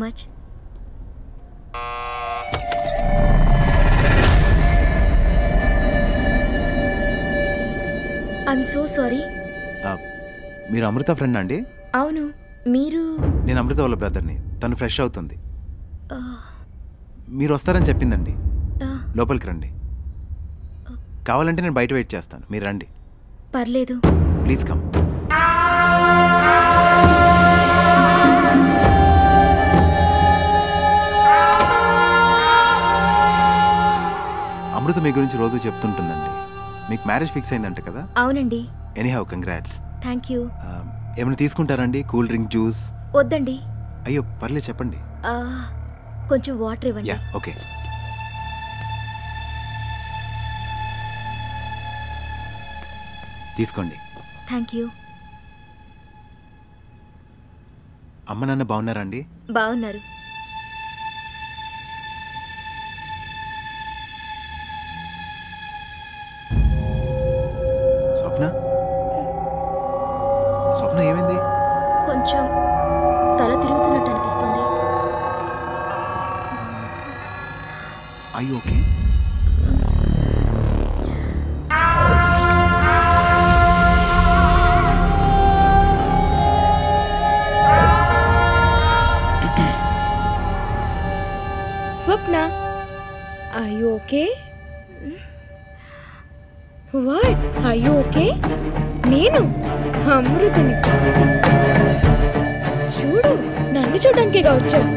Much. I'm so sorry. మీరు అమృత friend అండి? అవును. మీరు? నేను అమృత వాళ్ళ బ్రదర్ని. తను ఫ్రెష్ అవుతుంది. మీరు వస్తారని చెప్పిందండి. లోపలికి రండి. కావాలంటే నేను బయట వెయిట్ చేస్తాను, మీరు రండి. పర్లేదు. Please come. అమృత మీ గురించి రోజు చెప్తుంటుందండి. మీకు మ్యారేజ్ ఫిక్స్ అయిందంట కదా? అవునండి. Anyhow congrats. Thank you. ఏమైనా తీసుకుంటారండి? Cool drink, juice? వద్దండి. అయ్యో పర్లేదు, చెప్పండి. కొంచెం వాటర్ ఇవ్వండి. Yeah okay. తీసుకోండి. Thank you. అమ్మ నాన్న బాగున్నారా అండి? బాగున్నారు. స్వప్న, స్వప్న ఏమైంది? కొంచెం తల తిరుగుతున్నట్టు అనిపిస్తుంది. అయ్యో okay. Swapna, are you okay? What? Are you okay? నేను అమృతని. చూడు, నన్ను చూడడానికేగా వచ్చావు.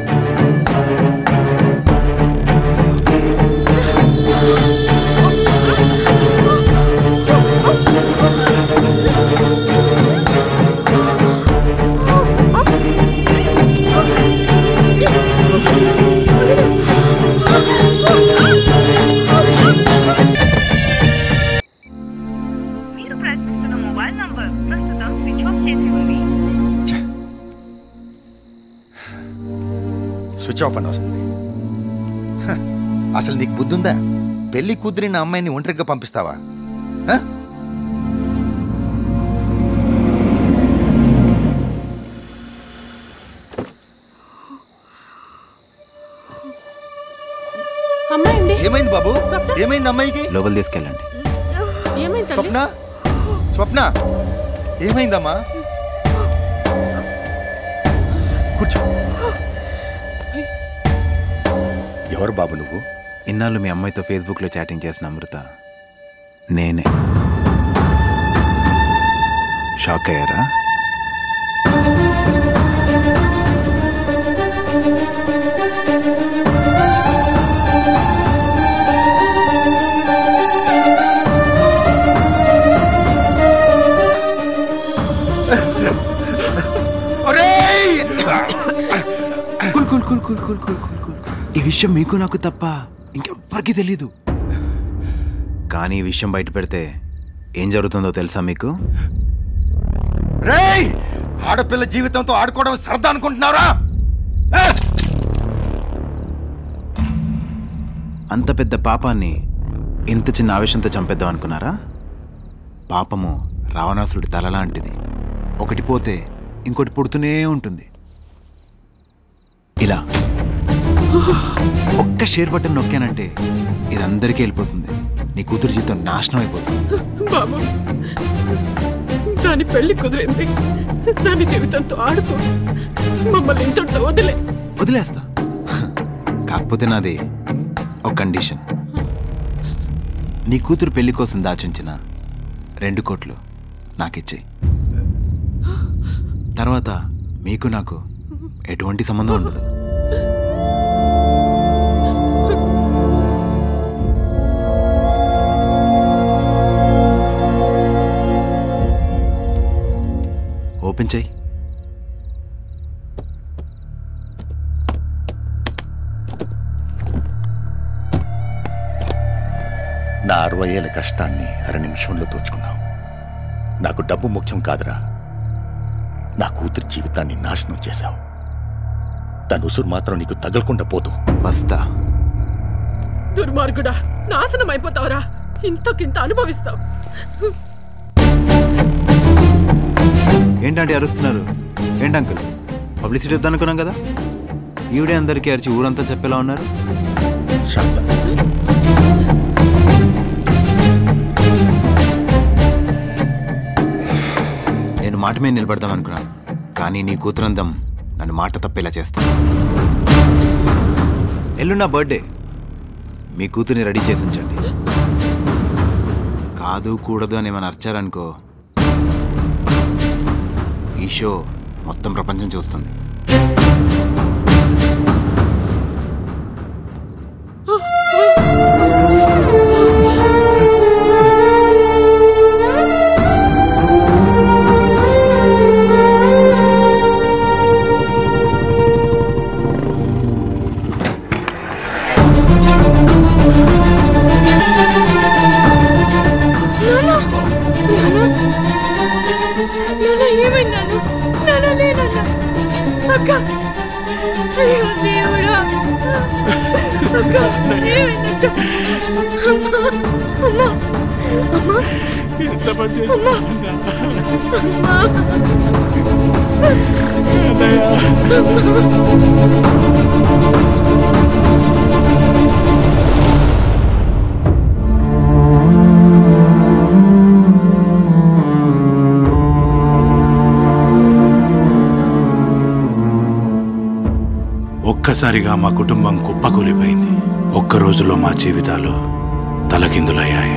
స్విచ్ ఆఫ్ అని వస్తుంది. అసలు నీకు బుద్ధుందా? పెళ్లి కుదిరిన అమ్మాయిని ఒంటరిగా పంపిస్తావా? ఏమైంది బాబు? ఏమైంది అమ్మాయికి? లోపల తీసుకెళ్ళండి. స్వప్న, స్వప్న ఏమైందమ్మా? కూర్చో. ఎవరు బాబు నువ్వు? ఇన్నాళ్ళు మీ అమ్మాయితో ఫేస్బుక్లో చాటింగ్ చేసిన అమృత నేనే. షాక్ అయ్యారా? ఈ విషయం మీకు నాకు తప్ప ఇంకెవ్వరికి తెలీదు. కానీ ఈ విషయం బయట పెడితే ఏం జరుగుతుందో తెలుసా మీకు? రేయ్, ఆడపిల్ల జీవితంతో ఆడుకోవడం సరదా అనుకుంటున్నారా? అంత పెద్ద పాపాన్ని ఇంత చిన్న ఆవేశంతో చంపేద్దాం అనుకున్నారా? పాపము రావణాసురుడి తల లాంటిది. ఒకటి పోతే ఇంకోటి పుడుతూనే ఉంటుంది. ఇలా ఒక్క షేర్ బటన్ నొక్కానంటే ఇది అందరికీ వెళ్ళిపోతుంది. నీ కూతురు జీవితం నాశనం అయిపోతుంది. బాబు, దాని పెళ్లి కుదిరింది. దాని జీవితంతో ఆడుకో. మమ్మల్ని ఇంతటితో వదిలేస్తా. కాకపోతే నాది ఒక కండిషన్. నీ కూతురు పెళ్లి కోసం దాచుంచిన 2 కోట్లు నాకిచ్చేయి. తర్వాత మీకు నాకు ఎటువంటి సంబంధం ఉండదు. ఓపెన్ చేయి. నా 60 ఏళ్ల కష్టాన్ని 1 నిమిషంలో దోచుకున్నావు. నాకు డబ్బు ముఖ్యం కాదురా. నా కూతురు జీవితాన్ని నాశనం చేశావు. దాని ఉసురు మాత్రం నీకు తగలకుండా పోదు. వస్తా. దుర్మార్గుడా, నాశనం అయిపోతావురా. ఇంతకింత అనుభవిస్తావు. ఏంటంటే అరుస్తున్నారు? ఏంటి అంకుల్, పబ్లిసిటీ వద్దనుకున్నాం కదా? ఈవిడే అందరికీ అరిచి ఊరంతా చెప్పేలా ఉన్నారు. శాంత, నేను మాట మీద నిలబడదాం అనుకున్నాను, కానీ నీ కూతురందం నన్ను మాట తప్పేలా చేస్తాను. ఎల్లుండి నా బర్త్డే, మీ కూతుర్ని రెడీ చేసి ఉంచండి. కాదు కూడదు అని ఏమైనా అర్చారనుకో, ఈ షో మొత్తం ప్రపంచం చూస్తుంది. ఒక్కసారిగా మా కుటుంబం కుప్పకూలిపోయింది. ఒక్క రోజులో మా జీవితాలు తలకిందులయ్యాయి.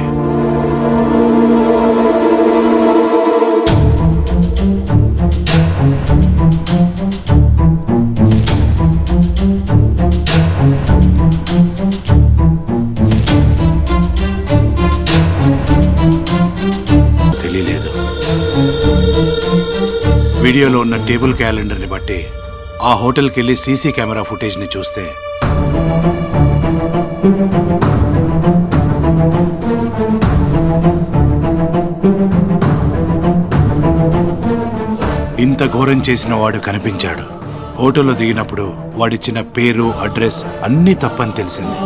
తెలియలేదు. వీడియోలో ఉన్న టేబుల్ క్యాలెండర్ని బట్టి ఆ హోటల్కి వెళ్ళి సీసీ కెమెరా ఫుటేజ్ని చూస్తే ఇంత ఘోరం చేసిన వాడు కనిపించాడు. హోటల్లో దిగినప్పుడు వాడిచ్చిన పేరు, అడ్రస్ అన్నీ తప్పని తెలిసింది.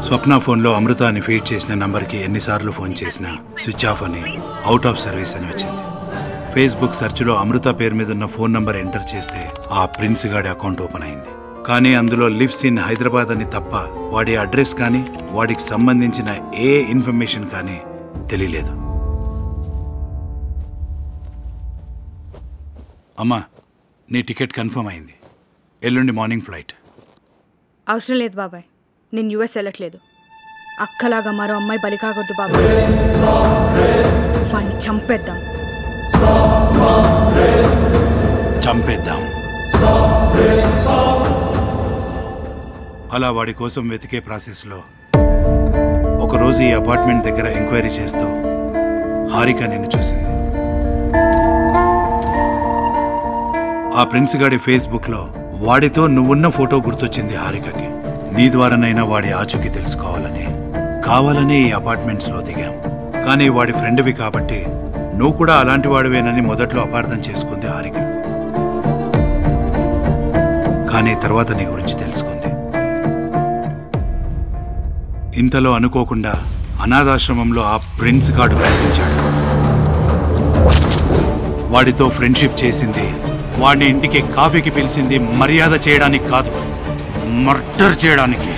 స్వప్న ఫోన్లో అమృత అని ఫీడ్ చేసిన నంబర్కి ఎన్నిసార్లు ఫోన్ చేసినా స్విచ్ ఆఫ్ అని, అవుట్ ఆఫ్ సర్వీస్ అని వచ్చింది. ఫేస్బుక్ సెర్చ్లో అమృత పేరు మీద ఉన్న ఫోన్ నంబర్ ఎంటర్ చేస్తే ఆ ప్రిన్స్ గాడి అకౌంట్ ఓపెన్ అయింది. కానీ అందులో లివ్స్ ఇన్ హైదరాబాద్ అని తప్ప వాడి అడ్రస్ కానీ వాడికి సంబంధించిన ఏ ఇన్ఫర్మేషన్ కానీ తెలియలేదు. అమ్మా, నీ టికెట్ కన్ఫర్మ్ అయింది. ఎల్లుండి మార్నింగ్ ఫ్లైట్. అవసరం లేదు బాబాయ్, నేను యుఎస్ వెళ్ళట్లేదు. అక్కలాగా మరో అమ్మాయి బలి కాకూడదు బాబాయ్. వాడిని చంపేద్దాం. చంపేద్దాం. అలా వాడి కోసం వెతికే ప్రాసెస్లో ఒకరోజు ఈ అపార్ట్మెంట్ దగ్గర ఎంక్వైరీ చేస్తూ హారిక నిన్ను చూసింది. ఆ ప్రిన్స్ గాడి ఫేస్బుక్లో వాడితో నువ్వున్న ఫోటో గుర్తొచ్చింది హారికకి. నీ ద్వారానైనా వాడి ఆచూకీ తెలుసుకోవాలని కావాలని ఈ అపార్ట్మెంట్స్లో దిగాం. కానీ వాడి ఫ్రెండ్వి కాబట్టి నువ్వు కూడా అలాంటి వాడివేనని మొదట్లో అపార్థం చేసుకుంది హారిక. కానీ తర్వాత నీ గురించి తెలుసుకుంది. ఇంతలో అనుకోకుండా అనాథాశ్రమంలో ఆ ప్రిన్స్ గాడు కనిపించాడు. వాడితో ఫ్రెండ్షిప్ చేసింది, వాడిని ఇంటికి కాఫీకి పిలిచింది మర్యాద చేయడానికి కాదు, మర్డర్ చేయడానికి.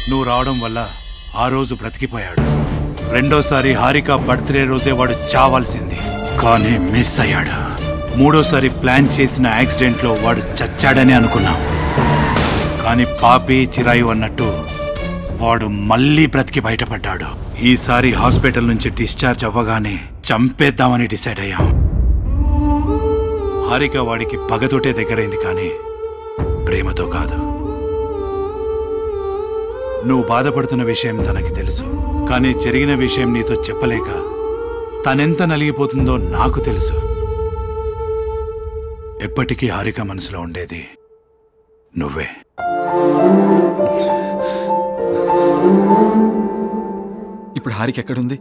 నువ్వు రావడం వల్ల ఆ రోజు బ్రతికిపోయాడు. రెండోసారి హారిక బర్త్డే రోజే వాడు చావాల్సింది, కానీ మిస్ అయ్యాడు. మూడోసారి ప్లాన్ చేసిన యాక్సిడెంట్లో వాడు చచ్చాడని అనుకున్నాం. కానీ పాపి చిరాయి అన్నట్టు వాడు మళ్ళీ బ్రతికి బయటపడ్డాడు. ఈసారి హాస్పిటల్ నుంచి డిశ్చార్జ్ అవ్వగానే చంపేద్దామని డిసైడ్ అయ్యాం. హారిక వాడికి పగతోటే దగ్గరైంది, కానీ ప్రేమతో కాదు. నువ్వు బాధపడుతున్న విషయం తనకి తెలుసు, కానీ జరిగిన విషయం నీతో చెప్పలేక తనెంత నలిగిపోతుందో నాకు తెలుసు. ఎప్పటికీ హారిక మనసులో ఉండేది నువ్వే. ఇప్పుడు హారిక ఎక్కడుంది?